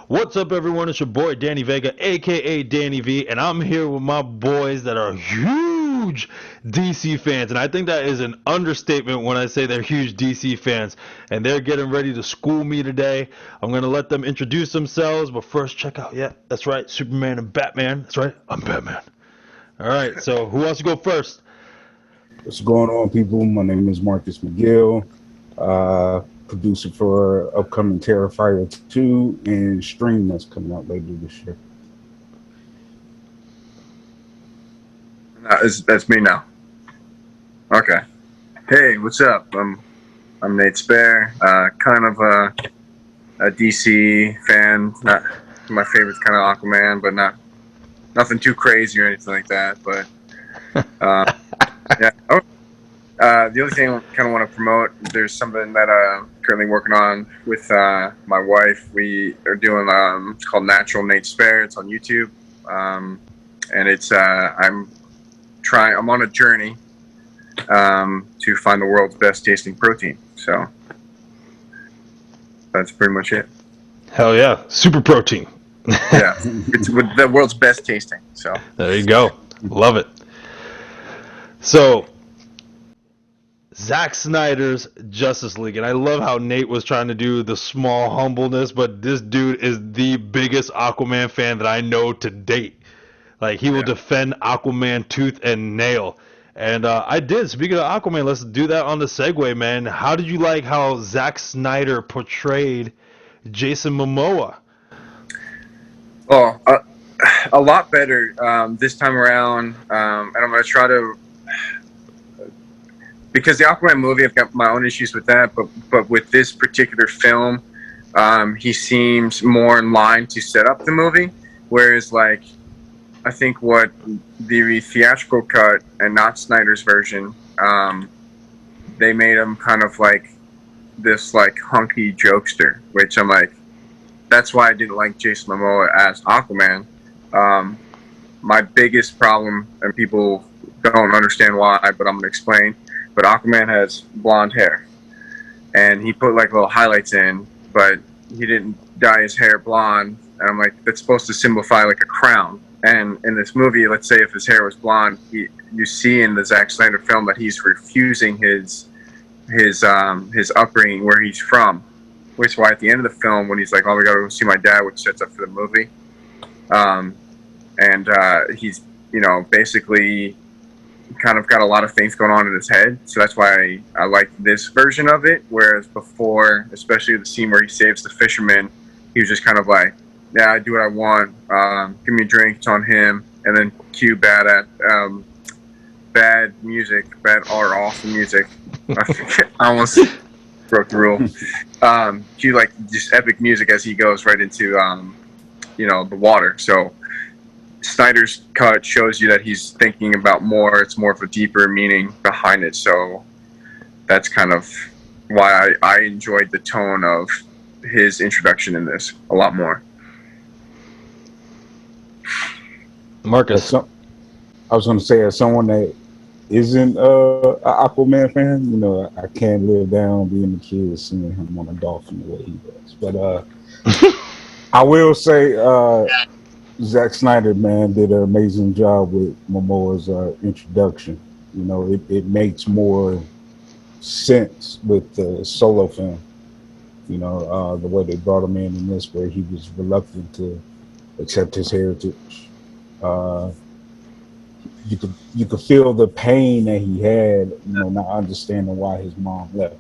What's up, everyone? It's your boy Danny Vega, aka Danny V, and I'm here with my boys that are huge DC fans. And I think that is an understatement when I say they're huge DC fans. And they're getting ready to school me today. I'm going to let them introduce themselves, but first, check out, yeah, that's right, Superman and Batman. That's right, I'm Batman. All right, so who wants to go first? What's going on, people? My name is Marcus McGill, producer for upcoming Terrifier 2 and Stream that's coming out later this year. That's me now. Okay. Hey, what's up? I'm Nate Spare. Kind of a DC fan. Not my favorite's kind of Aquaman, but nothing too crazy or anything like that. But yeah. Oh, the other thing I kind of want to promote. There's something that I'm currently working on with my wife. We are doing it's called Natural Nate Spare. It's on YouTube, and it's I'm on a journey to find the world's best tasting protein. So that's pretty much it. Hell yeah, super protein. Yeah, it's with the world's best tasting. So there you go. Love it. So, Zack Snyder's Justice League, and I love how Nate was trying to do the small humbleness, but this dude is the biggest Aquaman fan that I know to date. Like, he will defend Aquaman tooth and nail. And I did. Speaking of Aquaman, let's do that on the segue, man. How did you like how Zack Snyder portrayed Jason Momoa? Oh, a lot better this time around. And I'm going to try to, because the Aquaman movie, I've got my own issues with that, but with this particular film, he seems more in line to set up the movie. Whereas, like, I think what the theatrical cut and not Snyder's version, they made him kind of like this like hunky jokester, which I'm like, that's why I didn't like Jason Momoa as Aquaman. My biggest problem, and people don't understand why, but I'm gonna explain. But Aquaman has blonde hair, and he put like little highlights in, but he didn't dye his hair blonde. And I'm like, that's supposed to simplify like a crown. And in this movie, let's say if his hair was blonde, you see in the Zack Snyder film that he's refusing his upbringing, where he's from. Which is why at the end of the film, when he's like, "Oh, we gotta go see my dad," which sets up for the movie, and he's basically kind of got a lot of things going on in his head. So that's why I like this version of it. Whereas before, especially the scene where he saves the fisherman, he was just kind of like, yeah, I do what I want. Give me a drink. It's on him. And then cue bad music, bad or awful music. I almost broke the rule. Cue like just epic music as he goes right into the water. So Snyder's cut shows you that he's thinking about more. It's more of a deeper meaning behind it. So that's kind of why I enjoyed the tone of his introduction in this a lot more. Marcus. I was going to say, as someone that isn't an Aquaman fan, I can't live down being a kid seeing him on a dolphin the way he does. But I will say, Zack Snyder, man, did an amazing job with Momoa's introduction. It makes more sense with the solo film. The way they brought him in this, where he was reluctant to accept his heritage. You could feel the pain that he had, not understanding why his mom left.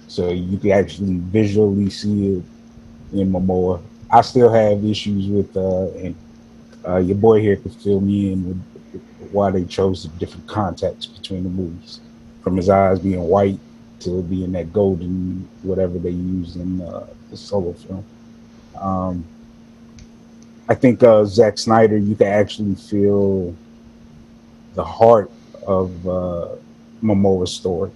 So you can actually visually see it in Momoa. I still have issues with, and your boy here could fill me in with why they chose the different contacts between the movies, from his eyes being white to being that golden whatever they used in the solo film. I think Zack Snyder, you can actually feel the heart of Momoa's story.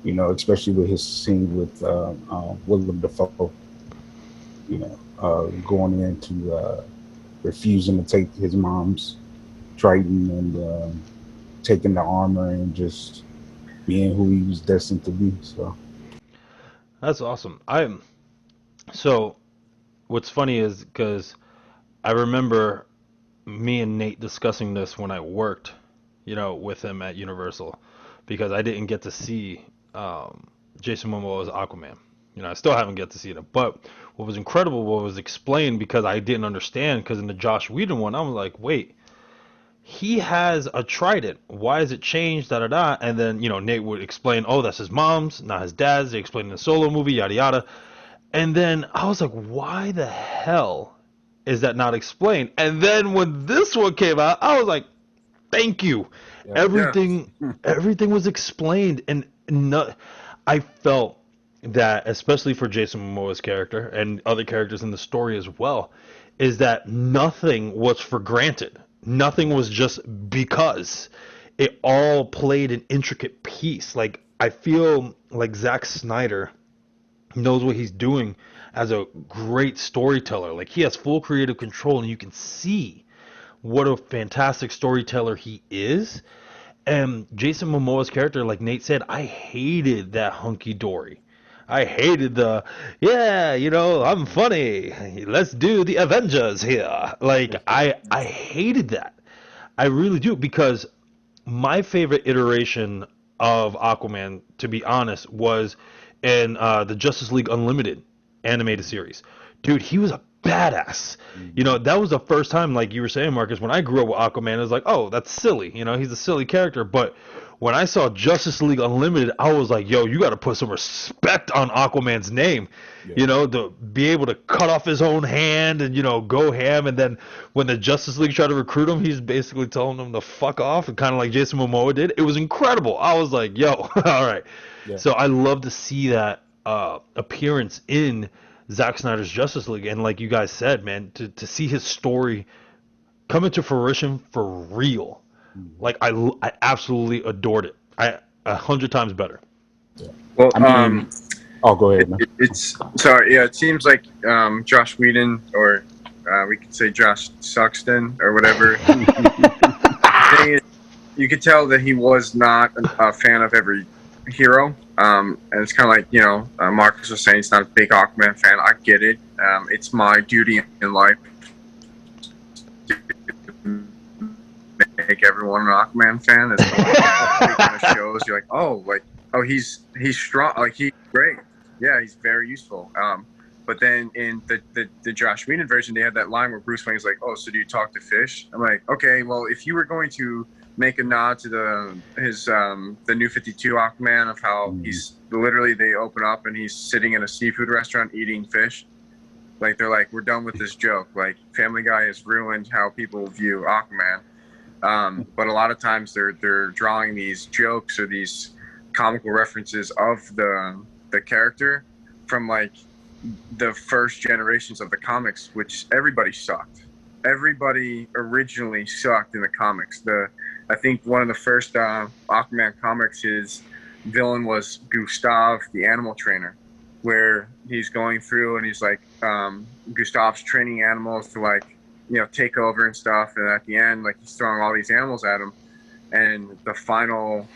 Especially with his scene with Willem Dafoe. Going into refusing to take his mom's Triton and taking the armor and just being who he was destined to be. So That's awesome. So what's funny is because I remember me and Nate discussing this when I worked, with him at Universal, because I didn't get to see Jason Momoa's Aquaman. I still haven't get to see it. But what was incredible, what was explained, because I didn't understand, because in the Josh Whedon one, I was like, wait, he has a trident. Why is it changed? Da da da. And then Nate would explain, oh, that's his mom's, not his dad's. They explained in the Solo movie, yada yada. And then I was like, why the hell is that not explained? And then when this one came out, I was like, thank you. Yeah. Everything was explained, and I felt that, especially for Jason Momoa's character and other characters in the story as well, is that nothing was for granted. Nothing was just because. It all played an intricate piece. Like, I feel like Zack Snyder knows what he's doing as a great storyteller. Like, he has full creative control, and you can see what a fantastic storyteller he is. And Jason Momoa's character, like Nate said, I hated that hunky dory. I hated I'm funny. Let's do the Avengers here. Like, I hated that. I really do, because my favorite iteration of Aquaman, to be honest, was in the Justice League Unlimited animated series. Dude, he was a badass. That was the first time, like you were saying, Marcus, when I grew up with Aquaman, it was like, oh, that's silly. He's a silly character. But when I saw Justice League Unlimited, I was like, yo, you got to put some respect on Aquaman's name. Yeah. To be able to cut off his own hand and, go ham. And then when the Justice League tried to recruit him, he's basically telling them to fuck off, and kind of like Jason Momoa did. It was incredible. I was like, yo, all right. Yeah. So I love to see that appearance in Zack Snyder's Justice League, and like you guys said, man, to see his story come into fruition for real, like I absolutely adored it. 100 times better. Yeah. Well, I mean, go ahead, man. it's sorry. Yeah, it seems like Josh Whedon, or we could say Josh Suxton or whatever. You could tell that he was not a fan of every hero. And it's kind of like, Marcus was saying he's not a big Aquaman fan. I get it. It's my duty in life to make everyone an Aquaman fan. It kind of shows you're like, he's strong. Like, he's great. Yeah, he's very useful. But then in the Josh Whedon version, they had that line where Bruce Wayne's like, oh, so do you talk to fish? I'm like, okay, well, if you were going to make a nod to the New 52 Aquaman, of how he's literally, they open up and he's sitting in a seafood restaurant eating fish. Like, they're like, we're done with this joke. Like, Family Guy has ruined how people view Aquaman. But a lot of times they're drawing these jokes or these comical references of the character from like the first generations of the comics, which everybody sucked. Everybody originally sucked in the comics. I think one of the first Aquaman comics, his villain was Gustav, the animal trainer, where he's going through and he's like, Gustav's training animals to like, take over and stuff. And at the end, like, he's throwing all these animals at him. And the final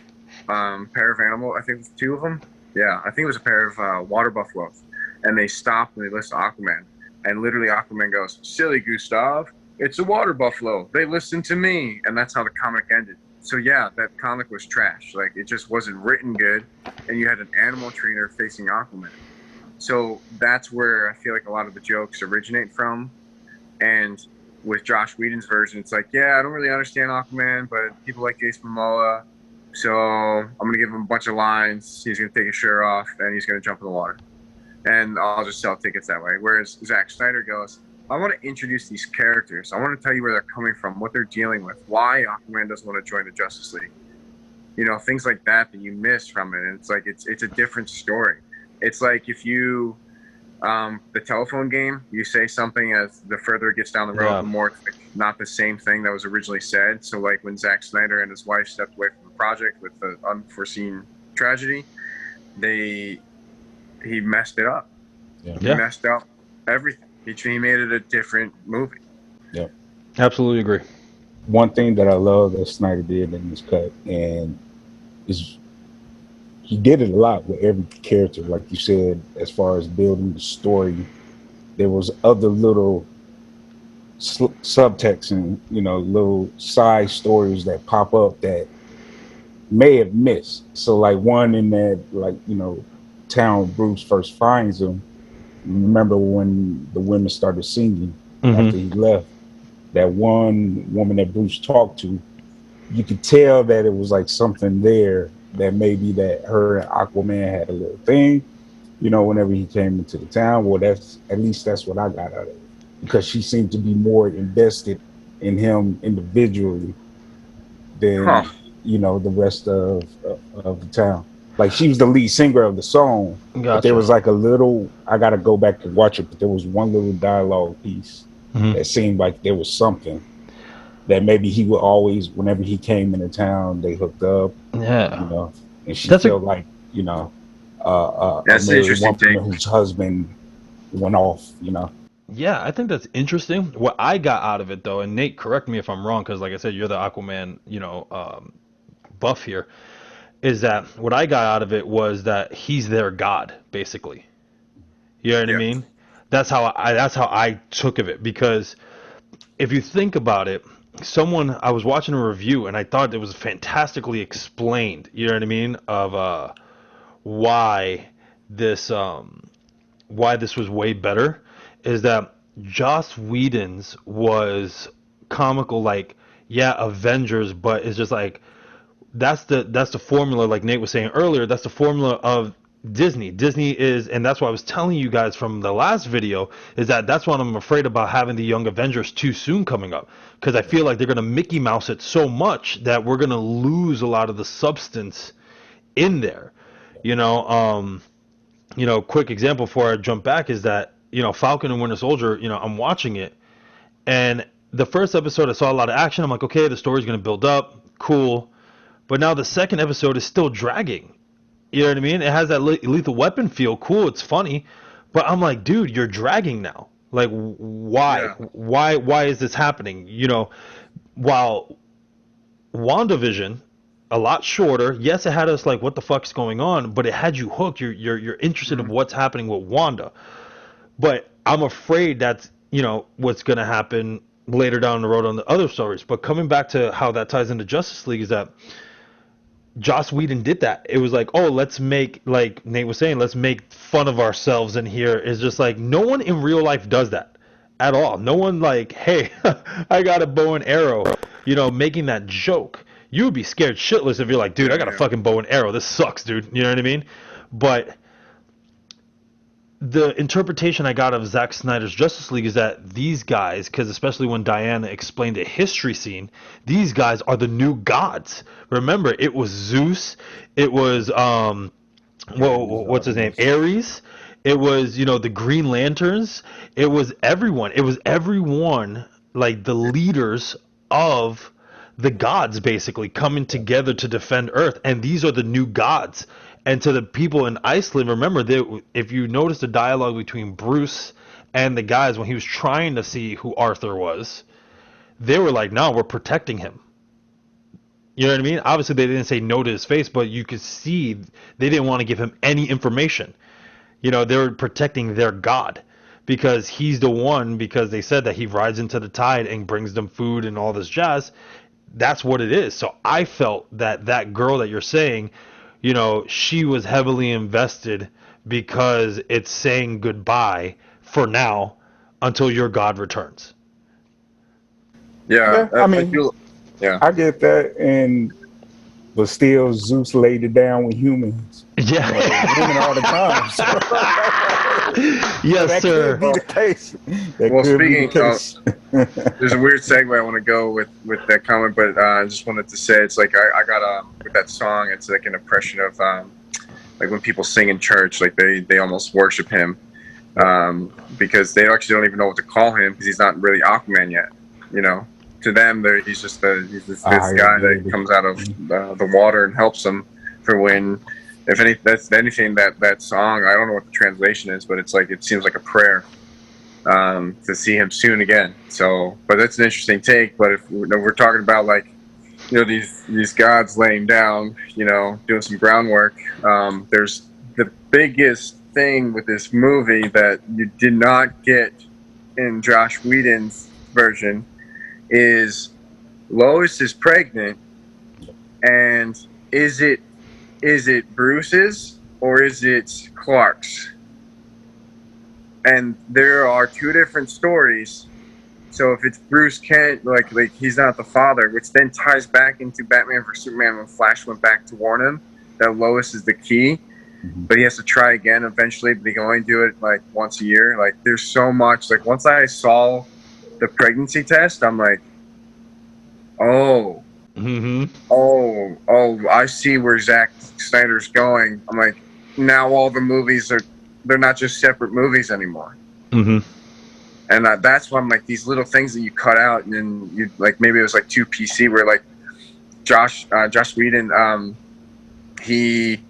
pair of animals, I think it was 2 of them. Yeah, I think it was a pair of water buffaloes. And they stopped and they listen to Aquaman. And literally Aquaman goes, silly Gustav, it's a water buffalo. They listen to me. And that's how the comic ended. So yeah, that comic was trash. Like, it just wasn't written good. And you had an animal trainer facing Aquaman. So that's where I feel like a lot of the jokes originate from. And with Josh Whedon's version, it's like, yeah, I don't really understand Aquaman, but people like Jason Momoa. So I'm going to give him a bunch of lines. He's going to take his shirt off and he's going to jump in the water. And I'll just sell tickets that way. Whereas Zack Snyder goes, I want to introduce these characters. I want to tell you where they're coming from, what they're dealing with, why Aquaman doesn't want to join the Justice League. Things like that you miss from it. And it's like, it's a different story. It's like if you, the telephone game, you say something as the further it gets down the road, the more it's like not the same thing that was originally said. So like when Zack Snyder and his wife stepped away from the project with the unforeseen tragedy, he messed it up. Yeah. He messed up everything. He made it a different movie. Yeah, absolutely agree. One thing that I love that Snyder did in this cut, and is he did it a lot with every character, like you said, as far as building the story there was other little subtext and little side stories that pop up that may have missed. So like one in that town Bruce first finds him. Remember when the women started singing after he left? That one woman that Bruce talked to, you could tell that it was like something there that maybe that her and Aquaman had a little thing, whenever he came into the town. Well, that's what I got out of it, because she seemed to be more invested in him individually than the rest of the town. Like, she was the lead singer of the song, but there was like a little. I got to go back and watch it, but there was one little dialogue piece that seemed like there was something that maybe he would always, whenever he came into town, they hooked up. Yeah, and she felt like that's an interesting thing. Whose husband went off. Yeah, I think that's interesting. What I got out of it, though, and Nate, correct me if I'm wrong, because like I said, you're the Aquaman, buff here, is that what I got out of it was that he's their god, basically. You know what I mean? That's how I took of it, because if you think about it, I was watching a review and I thought it was fantastically explained. You know what I mean? Of why this was way better, is that Joss Whedon's was comical, like, yeah, Avengers, but it's just like that's the formula, like Nate was saying earlier, that's the formula of Disney. Disney is, and that's why I was telling you guys from the last video, is that's what I'm afraid about, having the Young Avengers too soon coming up, because I feel like they're going to Mickey Mouse it so much that we're going to lose a lot of the substance in there. Quick example before I jump back is that, Falcon and Winter Soldier, I'm watching it, and the first episode I saw a lot of action. I'm like, okay, the story's going to build up, cool. But now the second episode is still dragging. You know what I mean? It has that Lethal Weapon feel, cool, it's funny, but I'm like, dude, you're dragging now. Like, why? Yeah. Why is this happening? While WandaVision, a lot shorter. Yes, it had us like, what the fuck's going on? But it had you hooked. You're interested in what's happening with Wanda. But I'm afraid that's what's going to happen later down the road on the other stories. But coming back to how that ties into Justice League, is that Joss Whedon did that. It was like, oh, let's make, like Nate was saying, let's make fun of ourselves in here. It's just like, no one in real life does that at all. No one like, hey, I got a bow and arrow, making that joke. You would be scared shitless if you're like, dude, I got a fucking bow and arrow. This sucks, dude. You know what I mean? But the interpretation I got of Zack Snyder's Justice League is that these guys, because especially when Diana explained the history scene, these guys are the new gods. Remember, it was Zeus, it was what's his name, Ares, it was the Green Lanterns, it was everyone, like the leaders of the gods basically coming together to defend Earth, and these are the new gods. And to the people in Iceland, remember, if you notice the dialogue between Bruce and the guys when he was trying to see who Arthur was, they were like, no, we're protecting him. You know what I mean? Obviously, they didn't say no to his face, but you could see they didn't want to give him any information. They were protecting their god, because he's the one, because they said that he rides into the tide and brings them food and all this jazz. That's what it is. So I felt that girl that you're saying, she was heavily invested, because it's saying goodbye for now until your God returns. Yeah, I get that, but still, Zeus laid it down with humans. Yeah, women all the time. So. Yes, that sir. Could be the case. There's a weird segue I want to go with that comment, but I just wanted to say, it's like I got with that song, it's like an impression of like when people sing in church, like they almost worship him, because they actually don't even know what to call him, because he's not really Aquaman yet. To them, he's just this guy that comes out of the water and helps them for when. That's anything, that song, I don't know what the translation is, but it's like, it seems like a prayer to see him soon again. So, but that's an interesting take. But if we're talking about like, these gods laying down, doing some groundwork, there's the biggest thing with this movie that you did not get in Josh Whedon's version is Lois is pregnant, and is it Bruce's or is it Clark's? And there are two different stories. So if it's Bruce Kent, like he's not the father, which then ties back into Batman vs Superman when Flash went back to warn him that Lois is the key, but he has to try again eventually, but he can only do it like once a year. Like there's so much. Like once I saw the pregnancy test, I'm like, oh, I see where Zack Snyder's going. I'm like, now all the movies they're not just separate movies anymore. And that's why I'm like, these little things that you cut out, and then you like, maybe it was like 2 PC where like Josh Whedon, he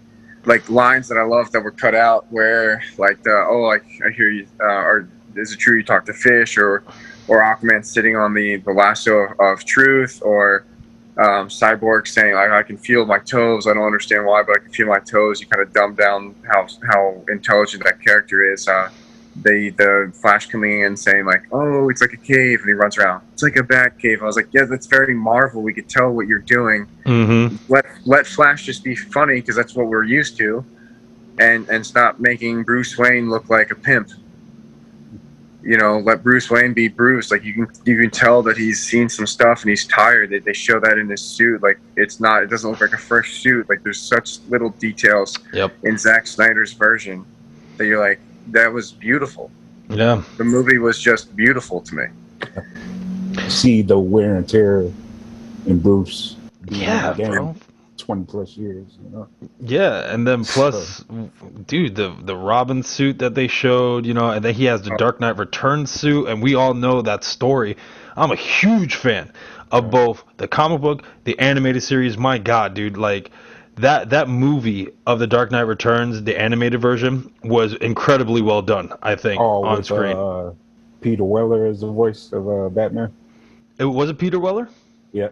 like lines that I love that were cut out where like like I hear you, or is it true you talk to fish, or Aquaman sitting on the lasso of truth, or Cyborg saying like, I can feel my toes. I don't understand why, but I can feel my toes. You kind of dumb down how intelligent that character is. The Flash coming in saying like, oh, it's like a cave, and he runs around. It's like a bat cave. I was like, yeah, that's very Marvel. We could tell what you're doing. Let Flash just be funny because that's what we're used to, and stop making Bruce Wayne look like a pimp. You know, let Bruce Wayne be Bruce. Like you can tell that he's seen some stuff and he's tired. They show that in his suit. Like it doesn't look like a fresh suit. Like there's such little details in Zack Snyder's version that you're like, that was beautiful. Yeah, the movie was just beautiful to me. See the wear and tear in Bruce. Yeah, bro. 20 plus years, you know. Yeah, and then plus, dude, the Robin suit that they showed, you know, and then he has the Dark Knight Returns suit, and we all know that story. I'm a huge fan of both the comic book, the animated series. My God, dude, like that movie of the Dark Knight Returns, the animated version, was incredibly well done. I think on screen. Peter Weller is the voice of Batman. It was it Peter Weller? Yeah.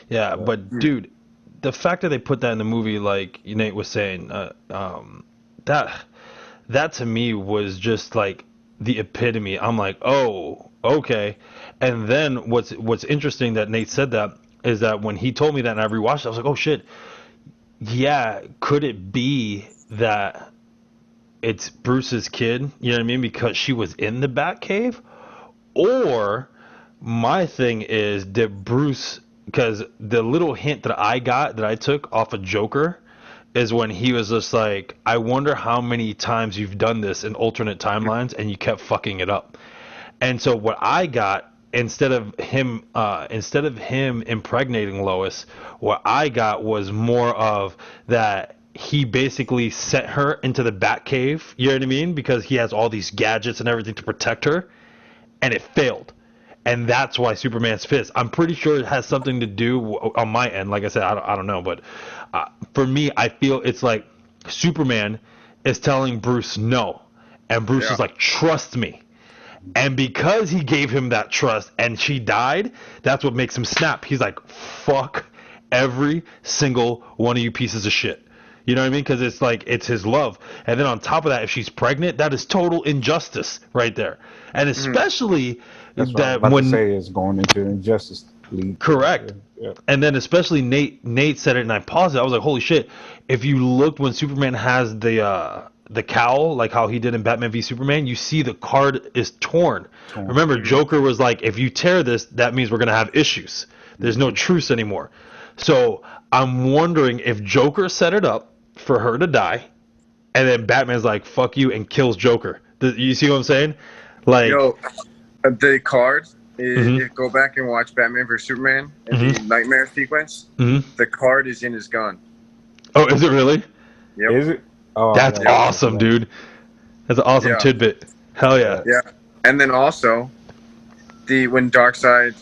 Yeah, but dude, the fact that they put that in the movie, like Nate was saying, that to me was just like the epitome. I'm like, oh, okay. And then what's interesting that Nate said that is that when he told me that and I rewatched it, I was like, oh shit. Yeah, could it be that it's Bruce's kid? You know what I mean? Because she was in the Batcave? Or my thing is, did Bruce... Because the little hint that I got, that I took off of Joker, is when he was just like, I wonder how many times you've done this in alternate timelines and you kept fucking it up. And so what I got, instead of him impregnating Lois, what I got was more of that he basically sent her into the Batcave, you know what I mean? Because he has all these gadgets and everything to protect her, and it failed. And that's why Superman's pissed. I'm pretty sure it has something to do on my end. Like I said, I don't know. But for me, I feel it's like Superman is telling Bruce no. And Bruce is like, trust me. And because he gave him that trust and she died, that's what makes him snap. He's like, fuck every single one of you pieces of shit. You know what I mean? Because it's like, it's his love. And then on top of that, if she's pregnant, that is total injustice right there. And especially... That's what I was about to say is going into Justice League. Correct. Yeah. And then especially Nate said it, and I paused it. I was like, holy shit. If you looked when Superman has the cowl, like how he did in Batman v Superman, you see the card is torn. Remember, Joker was like, if you tear this, that means we're going to have issues. There's no truce anymore. So I'm wondering if Joker set it up for her to die, and then Batman's like, fuck you, and kills Joker. You see what I'm saying? Like... The card is go back and watch Batman vs Superman and the nightmare sequence. The card is in his gun. Oh, is it really? Yep. Is it? Oh, that's awesome, dude. That's an awesome tidbit. Hell yeah. Yeah. And then also when Darkseid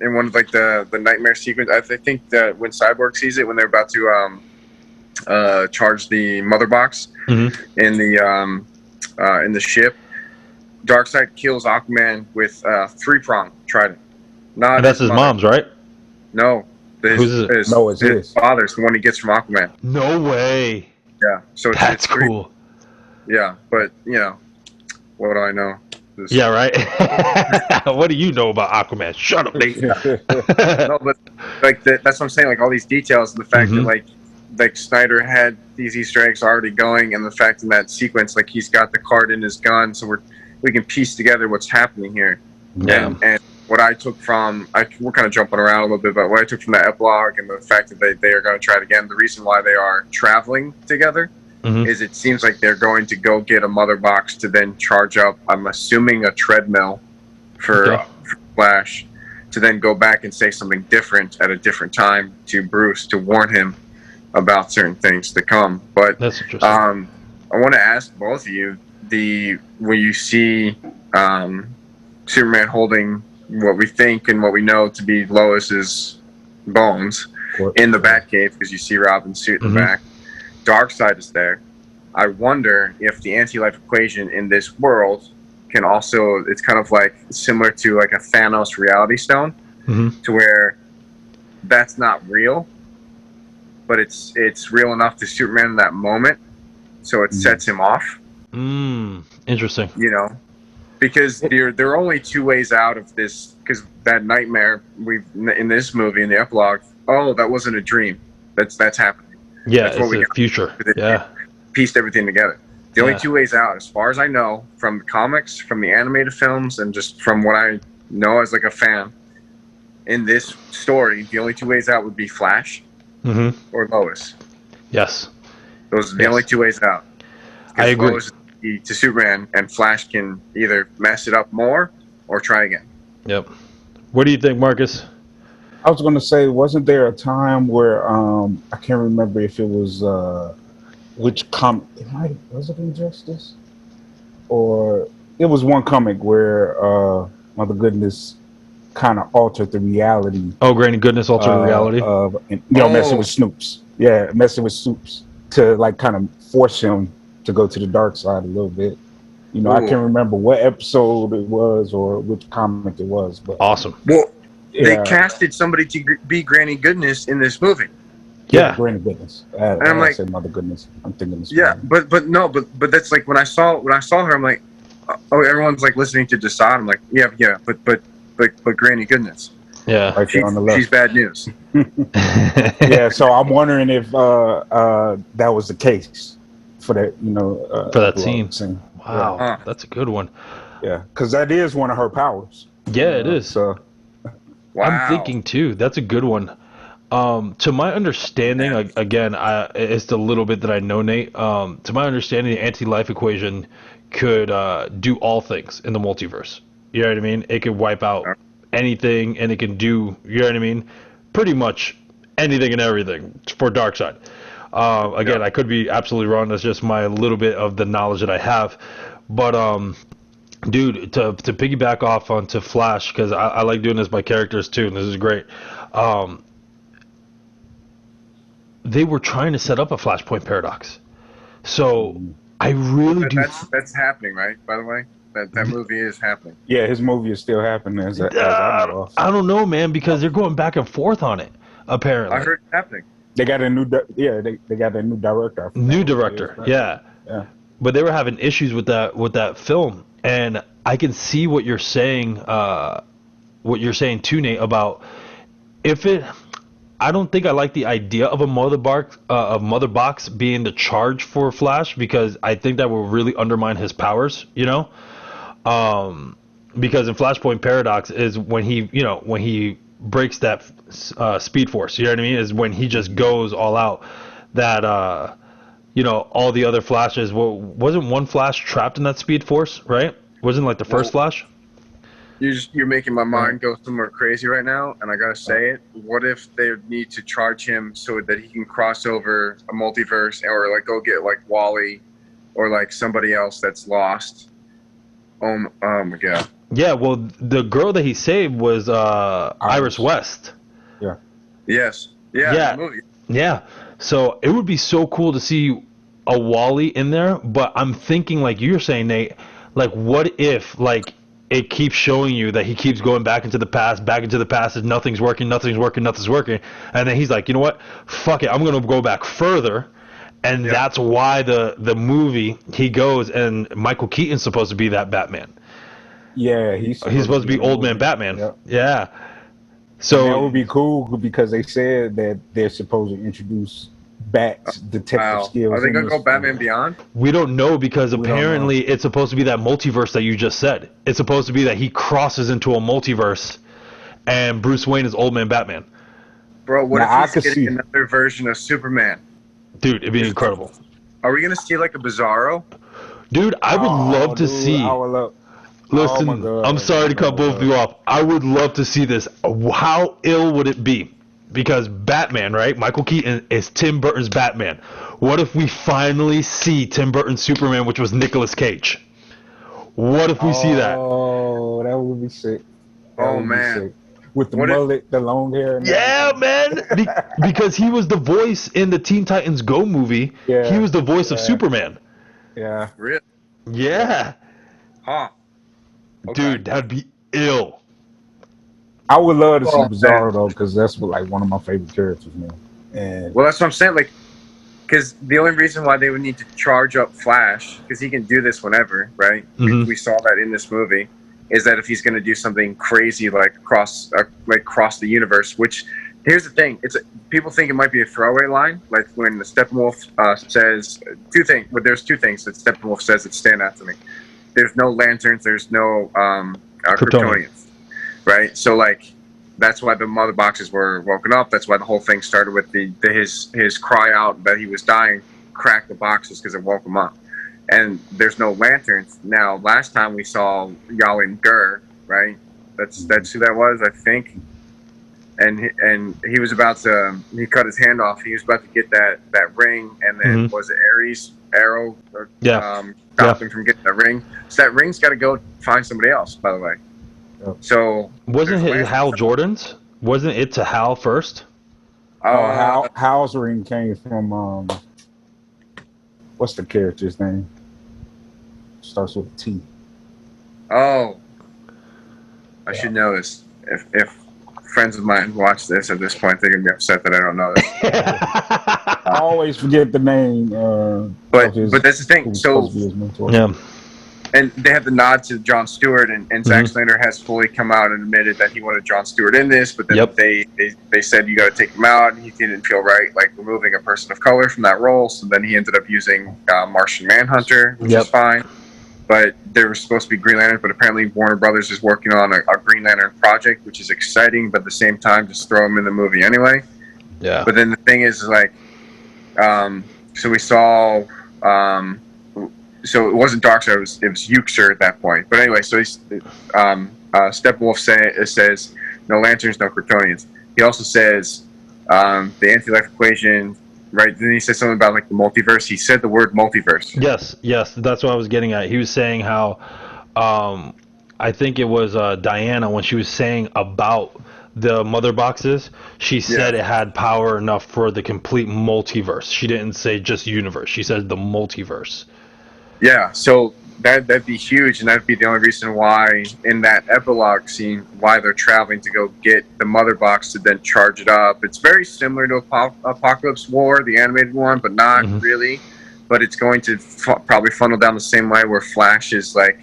in one of like the nightmare sequence, I think that when Cyborg sees it when they're about to charge the mother box in the ship, Darkseid kills Aquaman with 3-prong trident. That's his mom's, right? No. It's his father's, the one he gets from Aquaman. No way. Yeah. So that's cool. Yeah, but what do I know? Yeah, right. What do you know about Aquaman? Shut up, Nate. No, but like that's what I'm saying. Like all these details, the fact that like Snyder had these Easter eggs already going, and the fact in that sequence, like he's got the card in his gun, so we can piece together what's happening here. Yeah. And what I took from, we're kind of jumping around a little bit, but what I took from the epilogue and the fact that they are going to try it again, the reason why they are traveling together is it seems like they're going to go get a mother box to then charge up, I'm assuming, a treadmill for Flash, to then go back and say something different at a different time to Bruce to warn him about certain things to come. But that's interesting. I want to ask both of you, when you see Superman holding what we think and what we know to be Lois's bones in the Batcave, because you see Robin's suit in the back. Darkseid is there. I wonder if the anti-life equation in this world can also, it's kind of like similar to like a Thanos reality stone, to where that's not real, but it's real enough to Superman in that moment, so it sets him off. Interesting. Because there are only two ways out of this, because that nightmare in this movie, in the epilogue, that wasn't a dream. That's happening. Yeah, that's what it's a future. Yeah. Pieced everything together. The only two ways out, as far as I know, from the comics, from the animated films, and just from what I know as like a fan, in this story, the only two ways out would be Flash or Lois. Yes. Those are the only two ways out. I agree. Lois is to Superman, and Flash can either mess it up more or try again. Yep. What do you think, Marcus? I was going to say, wasn't there a time where I can't remember if it was which comic? Was it Injustice, or it was one comic where Mother Goodness kind of altered the reality. Oh, Granny Goodness altered reality. Messing with Snoops. Yeah, messing with Snoops to like kind of force him to go to the dark side a little bit. I can't remember what episode it was or which comic it was, but awesome. Well, they casted somebody to be Granny Goodness in this movie. Yeah, Granny Goodness. And I'm like, said Mother Goodness. I'm thinking this. Yeah, but that's like when I saw her, I'm like, everyone's like listening to Desaad. I'm like, yeah, but Granny Goodness. Yeah, right on the left. She's bad news. Yeah, so I'm wondering if that was the case for that, for that scene. Wow, that's a good one. Yeah, because that is one of her powers. Yeah, it is. So, I'm thinking too. That's a good one. To my understanding, again, it's the little bit that I know, Nate. To my understanding, the anti-life equation could do all things in the multiverse. You know what I mean? It could wipe out anything, and it can do, you know what I mean? Pretty much anything and everything for Darkseid. Again, I could be absolutely wrong. That's just my little bit of the knowledge that I have. But, dude, to piggyback off onto Flash, because I like doing this by characters too, and this is great. They were trying to set up a Flashpoint paradox. So I really do. That's happening, right? By the way, that movie is happening. Yeah, his movie is still happening. As I know of. I don't know, man, because they're going back and forth on it. Apparently, I heard it's happening. They got a new, they got a new director. New director, yeah. But they were having issues with that film, and I can see what you're saying. What you're saying too, Nate, about if it. I don't think I like the idea of a mother box being the charge for Flash, because I think that will really undermine his powers. Because in Flashpoint Paradox is when he breaks that Speed Force. You know what I mean? Is when he just goes all out. That all the other Flashes. Wasn't one Flash trapped in that Speed Force? Right? Wasn't like the first Flash? You're making my mind go somewhere crazy right now, and I gotta say it. What if they need to charge him so that he can cross over a multiverse, or like go get like Wally, or like somebody else that's lost? Oh my god. Yeah, well, the girl that he saved was Iris West. Yeah. Yes. Yeah. Movie. Yeah. So it would be so cool to see a Wally in there, but I'm thinking, like you're saying, Nate, like what if like it keeps showing you that he keeps going back into the past, and nothing's working, and then he's like, you know what? Fuck it, I'm gonna go back further, And that's why the movie he goes and Michael Keaton's supposed to be that Batman. Yeah, he's supposed to be Old Man Batman. Yep. Yeah. So and that would be cool because they said that they're supposed to introduce Bat's detective skills. Are they gonna go Batman Beyond? We don't know because apparently it's supposed to be that multiverse that you just said. It's supposed to be that he crosses into a multiverse, and Bruce Wayne is Old Man Batman. Bro, what if he's getting another version of Superman? Dude, it'd be incredible. Are we gonna see like a Bizarro? Dude, I would love to see. I would love. Listen, oh my God, I'm sorry to cut both of you off. I would love to see this. How ill would it be? Because Batman, right? Michael Keaton is Tim Burton's Batman. What if we finally see Tim Burton's Superman, which was Nicolas Cage? What if we see that? Oh, that would be sick. Man. With the mullet, the long hair. Yeah, man. Because he was the voice in the Teen Titans Go movie. Yeah, he was the voice of Superman. Yeah. Really? Yeah. Huh. Okay. Dude, that'd be ill. I would love to see Bizarro though, because that's like one of my favorite characters, man. And well, that's what I'm saying. Like, because the only reason why they would need to charge up Flash, because he can do this whenever, right? Mm-hmm. We saw that in this movie. Is that if he's going to do something crazy like cross the universe? Which here's the thing: people think it might be a throwaway line, like when the Steppenwolf says two things. But there's two things that Steppenwolf says that stand out to me. There's no lanterns. There's no Kryptonians, right? So like that's why the mother boxes were woken up. That's why the whole thing started with his cry out that he was dying, cracked the boxes because it woke him up. And there's no lanterns. Now, last time we saw Yalin Gur, right? That's who that was, I think. And he was about to, he cut his hand off. He was about to get that ring, and then was it Ares' arrow? Stopped him from getting that ring. So that ring's got to go find somebody else, by the way. So wasn't it Hal Jordan's? Wasn't it to Hal first? Hal's ring came from what's the character's name? Starts with a T. Oh, I should know this. If friends of mine watch this at this point, they're gonna be upset that I don't know this. I always forget the name. But that's the thing. So yeah. And they have the nod to Jon Stewart, and Zack Snyder has fully come out and admitted that he wanted Jon Stewart in this, but then they said you got to take him out, and he didn't feel right, like removing a person of color from that role. So then he ended up using Martian Manhunter, which is fine. But there was supposed to be Green Lantern, but apparently Warner Brothers is working on a Green Lantern project, which is exciting, but at the same time, just throw him in the movie anyway. Yeah. But then the thing is like, so we saw. So it wasn't Darkseid, it was Euxer at that point. But anyway, so he's, Steppenwolf says, no lanterns, no Kryptonians. He also says the anti-life equation, right? Then he says something about like the multiverse. He said the word multiverse. Yes, that's what I was getting at. He was saying how, I think it was Diana, when she was saying about the mother boxes, she said it had power enough for the complete multiverse. She didn't say just universe. She said the multiverse. Yeah, so that'd be huge, and that'd be the only reason why in that epilogue scene why they're traveling to go get the mother box to then charge it up. It's very similar to Apocalypse War, the animated one, but not really. But it's going to probably funnel down the same way where Flash is like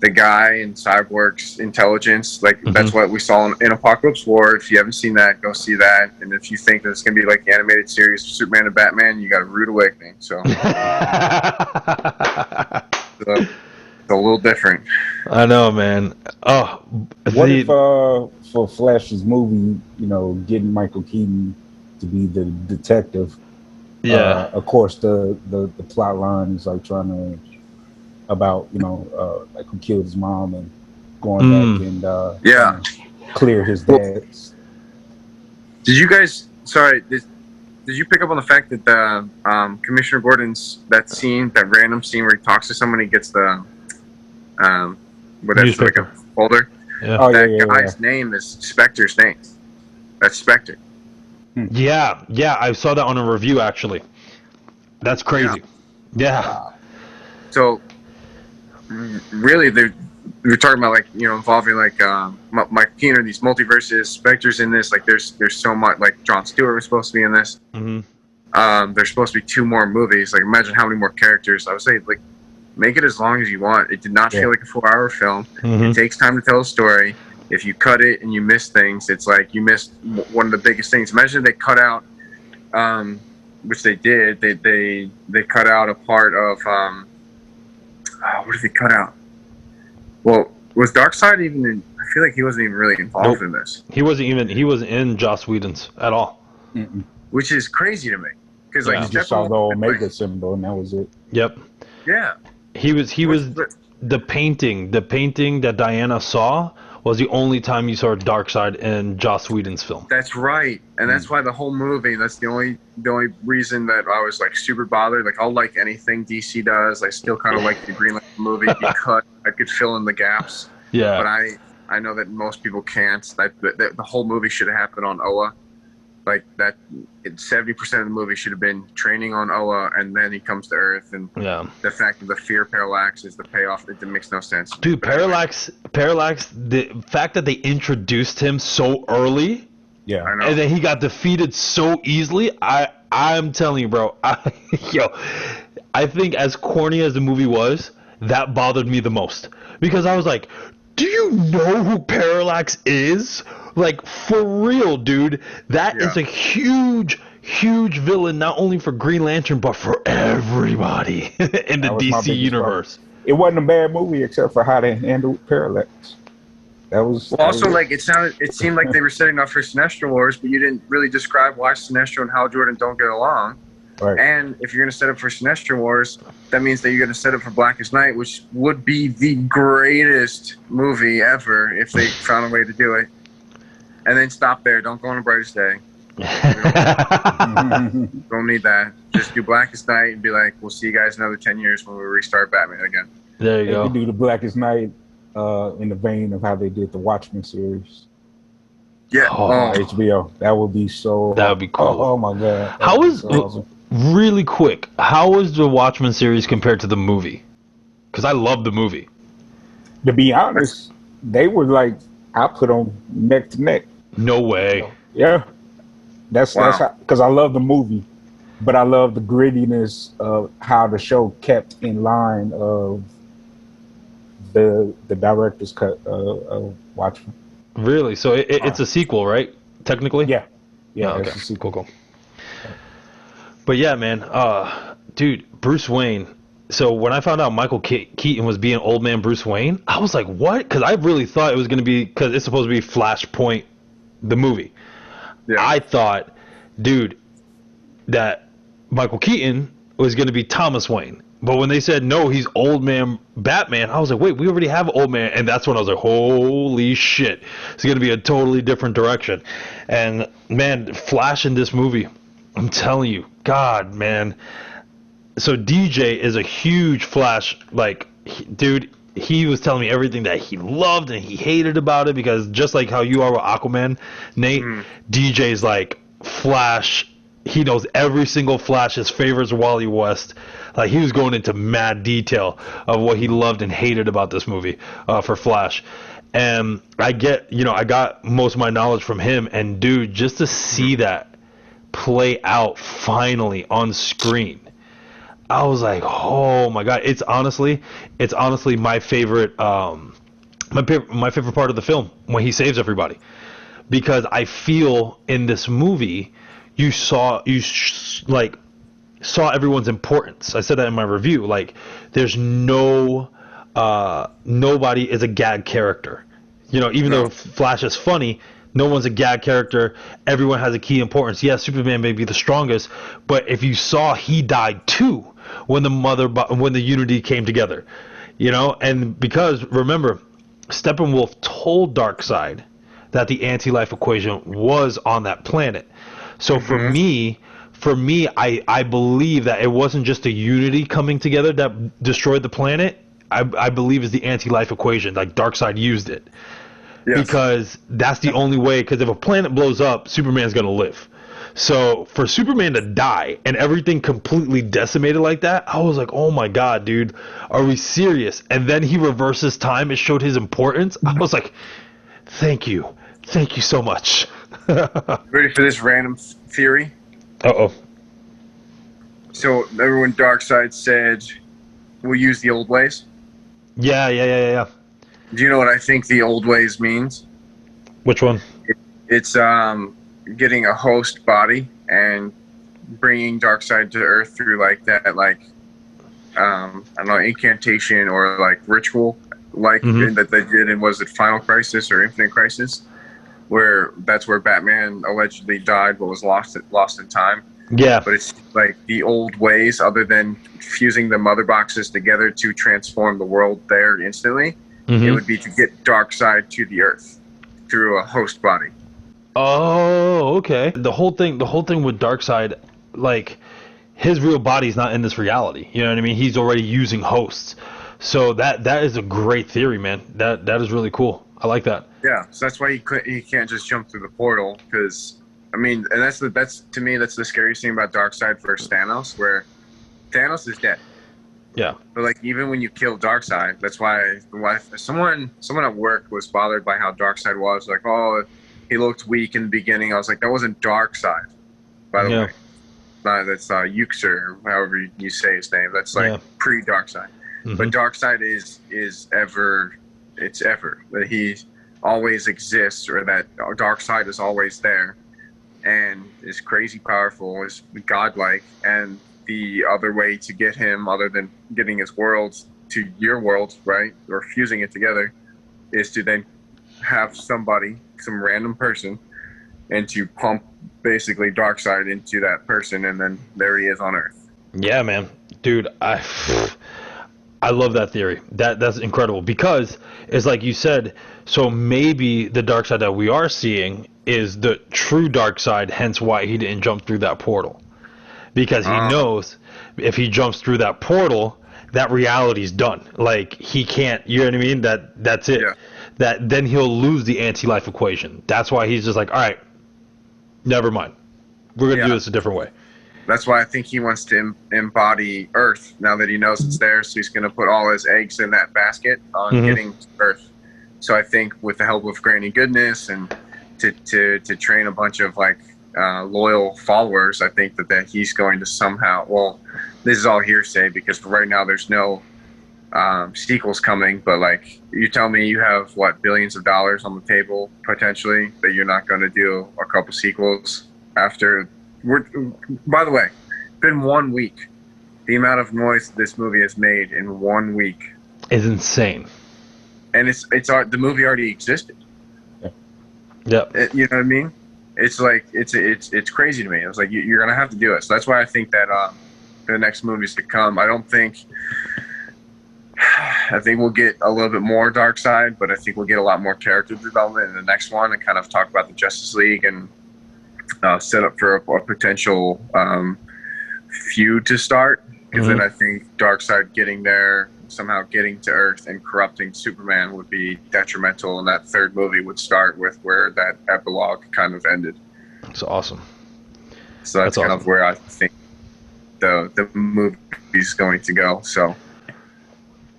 the guy in Cyborg's intelligence. Like that's what we saw in Apocalypse War. If you haven't seen that, go see that. And if you think that it's going to be like the animated series of Superman and Batman, you got a rude awakening. So it's a little different. I know, man. Oh, what if for Flash's movie, getting Michael Keaton to be the detective? Yeah. Of course, the plot line is like trying to about like who killed his mom and going back and clear his dad's. Did you guys? Sorry, did you pick up on the fact that the Commissioner Gordon's that random scene where he talks to someone, he gets the whatever, like a folder. Yeah. That guy's name is Spectre's name. That's Spectre. Yeah, I saw that on a review actually. That's crazy. Yeah. So really, we're talking about like involving like Michael Keaton, these multiverses, Spectre's in this. Like there's so much. Like Jon Stewart was supposed to be in this. there's supposed to be 2 more movies. Like, imagine how many more characters. I would say, like, make it as long as you want. It did not feel like a 4-hour film. It takes time to tell a story. If you cut it and you miss things, it's like you missed one of the biggest things. Imagine they cut out, which they did. They cut out a part of what did they cut out? Well, was Darkseid even in? I feel like he wasn't even really involved in this. He wasn't in Joss Whedon's at all. Mm-mm. Which is crazy to me, because like You just saw the Omega symbol, and that was it. Yep. Yeah. He was the painting that Diana saw was the only time you saw Darkseid in Joss Whedon's film. That's right, and that's why the whole movie. That's the only reason that I was like super bothered. Like, I'll like anything DC does. I still kind of like the Green Lantern movie because I could fill in the gaps. Yeah. But I know that most people can't. That the whole movie should have happened on Oa. Like that, 70% of the movie should have been training on Oa, and then he comes to Earth, and the fact that the fear parallax is the payoff, it makes no sense. Dude, But Parallax, the fact that they introduced him so early, Yeah. I know. and then he got defeated so easily, I'm telling you, bro, I think as corny as the movie was, that bothered me the most. Because I was like, do you know who Parallax is? Like, for real, dude. That is a huge, huge villain, not only for Green Lantern, but for everybody in the That was my DC biggest universe. It wasn't a bad movie except for how they handled Parallax. That was Well, also, like it seemed like they were setting up for Sinestro Wars, but you didn't really describe why Sinestro and Hal Jordan don't get along. right. And if you're going to set up for Sinestro Wars, that means that you're going to set up for Blackest Night, which would be the greatest movie ever if they found a way to do it. And then stop there. Don't go on the Brightest Day. Don't need that. Just do Blackest Night and be like, we'll see you guys in another 10 years when we restart Batman again. There you They go. could do the Blackest Night in the vein of how they did the Watchmen series. Yeah. Oh. HBO. That would be so. That would be cool. Oh my god. How is awesome. really quick? How was the Watchmen series compared to the movie? Because I love the movie. To be honest, they were like I put them neck to neck. No way. Yeah, that's because I love the movie, but I love the grittiness of how the show kept in line of the director's cut of Watchmen. Really? So it's a sequel, right? Technically. Yeah, Oh, it's okay. a sequel. Cool. But yeah, man. Dude, Bruce Wayne. So when I found out Michael Keaton was being old man Bruce Wayne, I was like, what? Because I really thought it was going to be, because it's supposed to be Flashpoint, the movie. Yeah. I thought, dude, that Michael Keaton was going to be Thomas Wayne. But when they said, no, he's old man Batman, I was like, wait, we already have old man. And that's when I was like, holy shit. It's going to be a totally different direction. And, man, Flash in this movie, I'm telling you, God, man. So DJ is a huge Flash, like, dude, he was telling me everything that he loved and he hated about it, because just like how you are with Aquaman, Nate, DJ's like Flash. He knows every single Flash. His favorites Wally West. Like, he was going into mad detail of what he loved and hated about this movie for Flash. And I got most of my knowledge from him. And dude, just to see that play out finally on screen, I was like, oh my god! It's honestly my favorite, my favorite part of the film, when he saves everybody, because I feel in this movie you saw everyone's importance. I said that in my review. Like, there's nobody is a gag character. You know, even though Flash is funny, no one's a gag character. Everyone has a key importance. Yes, Superman may be the strongest, but if you saw, he died too when the Unity came together. You know, and because remember, Steppenwolf told Darkseid that the anti-life equation was on that planet. So for me, I believe that it wasn't just the Unity coming together that destroyed the planet. I believe it's the anti-life equation. Like, Darkseid used it. Yes. Because that's the only way. Because if a planet blows up, Superman's going to live. So for Superman to die and everything completely decimated like that, I was like, oh my god, dude, are we serious? And then he reverses time. It showed his importance. I was like, thank you so much. Ready for this random theory? Uh-oh. So remember when Darkseid said, "We'll use the old ways"? Yeah. Do you know what I think the old ways means? Which one? It's getting a host body and bringing Darkseid to Earth through like that, like I don't know, incantation or like ritual, like that they did in, was it Final Crisis or Infinite Crisis, where that's where Batman allegedly died but was lost in time. Yeah. But it's like the old ways, other than fusing the mother boxes together to transform the world there instantly. It would be to get Darkseid to the Earth through a host body. Oh, okay. The whole thing with Darkseid, like, his real body's not in this reality. You know what I mean? He's already using hosts. So that is a great theory, man. That is really cool. I like that. Yeah, so that's why he can't just jump through the portal, because I mean, and that's to me that's the scariest thing about Darkseid versus Thanos, where Thanos is dead. Yeah. But like even when you kill Darkseid, that's why someone at work was bothered by how Darkseid was. Like, oh, he looked weak in the beginning. I was like, that wasn't Darkseid, by the way. That's Yuxer, however you say his name. That's like pre-Darkseid. But Darkseid is ever. That he always exists, or that Darkseid is always there, and is crazy powerful, is godlike, and the other way to get him, other than getting his worlds to your world, right, or fusing it together, is to then have somebody, some random person, and to pump basically Darkseid into that person, and then there he is on Earth. Yeah, man, dude, I love that theory. That's incredible, because it's like you said. So maybe the Darkseid that we are seeing is the true Darkseid, hence why he didn't jump through that portal, because he knows if he jumps through that portal, that reality's done. Like, he can't. You know what I mean? That's it. Yeah. That then he'll lose the anti-life equation. That's why he's just like, all right, never mind. We're gonna do this a different way. That's why I think he wants to embody Earth now that he knows it's there. So he's going to put all his eggs in that basket on getting to Earth. So I think with the help of Granny Goodness and to train a bunch of like loyal followers, I think that he's going to somehow. Well, this is all hearsay because right now there's no sequels coming. But like, you tell me you have what, billions of dollars on the table potentially, that you're not going to do a couple sequels after. By the way, been 1 week. The amount of noise this movie has made in 1 week is insane. And it's the movie already existed. Yeah. You know what I mean? It's like it's crazy to me. It was like you're gonna have to do it. So that's why I think that the next movies to come. I think we'll get a little bit more Darkseid, but I think we'll get a lot more character development in the next one, and kind of talk about the Justice League and set up for a potential feud to start. Because then I think Darkseid getting there, somehow getting to Earth and corrupting Superman would be detrimental, and that third movie would start with where that epilogue kind of ended. That's awesome. So that's kind of where I think the movie's going to go. So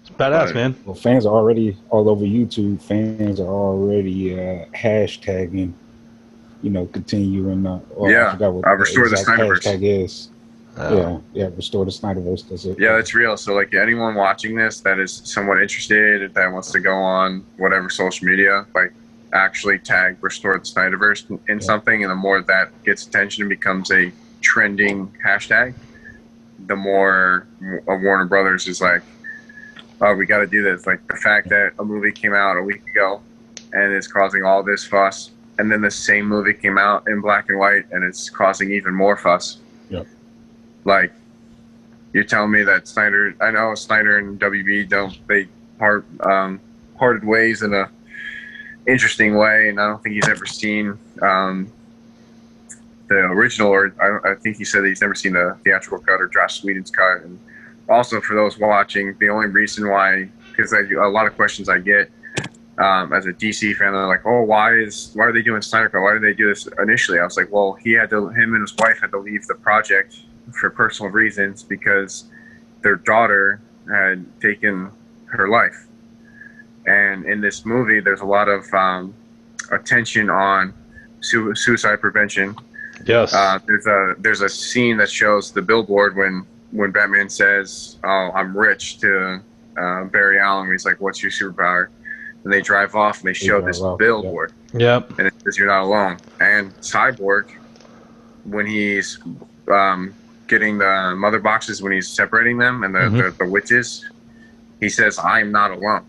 it's badass, man. Well, fans are already all over YouTube. Fans are already hashtagging. Continuing. I forgot what restore the Snyderverse hashtag is. Restore the Snyderverse. That's it. Yeah, that's real. So, like, anyone watching this that is somewhat interested, that wants to go on whatever social media, like, actually tag Restore the Snyderverse in something, and the more that gets attention and becomes a trending hashtag, the more Warner Brothers is like, oh, we got to do this. Like, the fact that a movie came out a week ago and it's causing all this fuss, and then the same movie came out in black and white and it's causing even more fuss. Yep. Like, you're telling me that I know Snyder and WB parted ways in a interesting way, and I don't think he's ever seen the original, or I think he said that he's never seen the theatrical cut or Joss Whedon's cut. And also, for those watching, the only reason why, because a lot of questions I get as a DC fan, they're like, oh, why are they doing Snyder Cut? Why did they do this initially? I was like, well, him and his wife had to leave the project for personal reasons because their daughter had taken her life. And in this movie, there's a lot of attention on suicide prevention Yes. There's a scene that shows the billboard when Batman says, "Oh, I'm rich," to Barry Allen. He's like, "What's your superpower?" And they drive off and they show this billboard. Yep. And it says, "You're not alone." And Cyborg, when he's getting the mother boxes, when he's separating them and the witches, he says, "I'm not alone."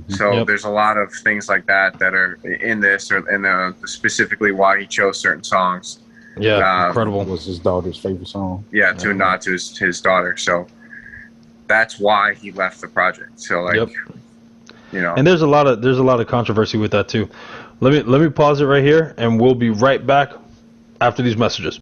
So there's a lot of things like that are in this, and specifically why he chose certain songs. Yeah, incredible. Was his daughter's favorite song. Yeah, to nod to his daughter. So that's why he left the project. So you know. And there's a lot of controversy with that too. Let me pause it right here, and we'll be right back after these messages.